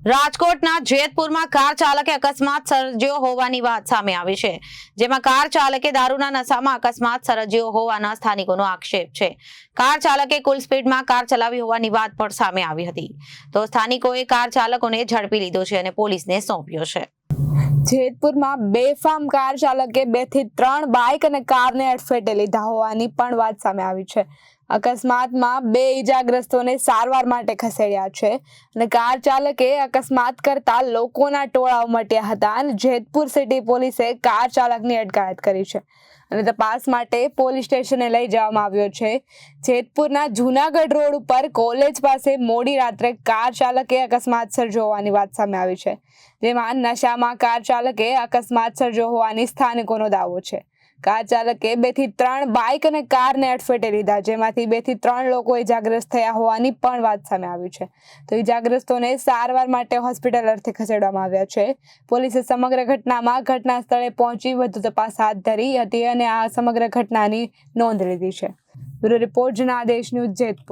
રાજકોટના જેતપુરમાં કાર ચાલકે અકસ્માત સર્જ્યો હોવાની વાત સામે આવી છે, જેમાં કાર ચાલકે દારૂના નશામાં અકસ્માત સર્જ્યો હોવાના સ્થાનિકોનો આક્ષેપ છે। કાર ચાલકે કુલ સ્પીડમાં કાર ચલાવી હોવાની વાત પણ સામે આવી હતી, તો સ્થાનિકોએ કાર ચાલકોને ઝડપી લીધો છે અને પોલીસને સોંપ્યો છે। જેતપુરમાં બેફામ કાર ચાલકે 2 થી 3 બાઇક અને કારને અડફેટે લીધા હોવાની પણ વાત સામે આવી છે। અકસ્માતમાં 2 ઈજાગ્રસ્તોને સારવાર માટે ખસેડ્યા છે અને કાર ચાલકે અકસ્માત કરતા લોકોના ટોળા ઉમટ્યા હતા અને જેતપુર સિટી પોલીસે કાર ચાલકની અટકાયત કરી છે અને તપાસ માટે પોલીસ સ્ટેશને લઈ જવામાં આવ્યો છે। જેતપુરના જૂનાગઢ રોડ ઉપર કોલેજ પાસે મોડી રાત્રે કાર ચાલકે અકસ્માત સર્જ્યો હોવાની વાત સામે આવી છે, જેમાં નશામાં કાર ચાલકે અકસ્માત સર્જ્યો હોવાની સ્થાનિકોનો દાવો છે। કાર ચાલકે 2 થી 3 બાઇક અને કારને અડફેટે લીધા, જેમાંથી 2 થી 3 લોકો ઇજાગ્રસ્ત થયા હોવાની પણ વાત સામે આવી છે, તો ઇજાગ્રસ્તોને સારવાર માટે હોસ્પિટલ અર્થે ખસેડવામાં આવ્યા છે। પોલીસે સમગ્ર ઘટનામાં ઘટના સ્થળે પહોંચી વધુ તપાસ હાથ ધરી હતી અને આ સમગ્ર ઘટનાની નોંધ લીધી છે। Bureau report Janadesh news, Jetpur.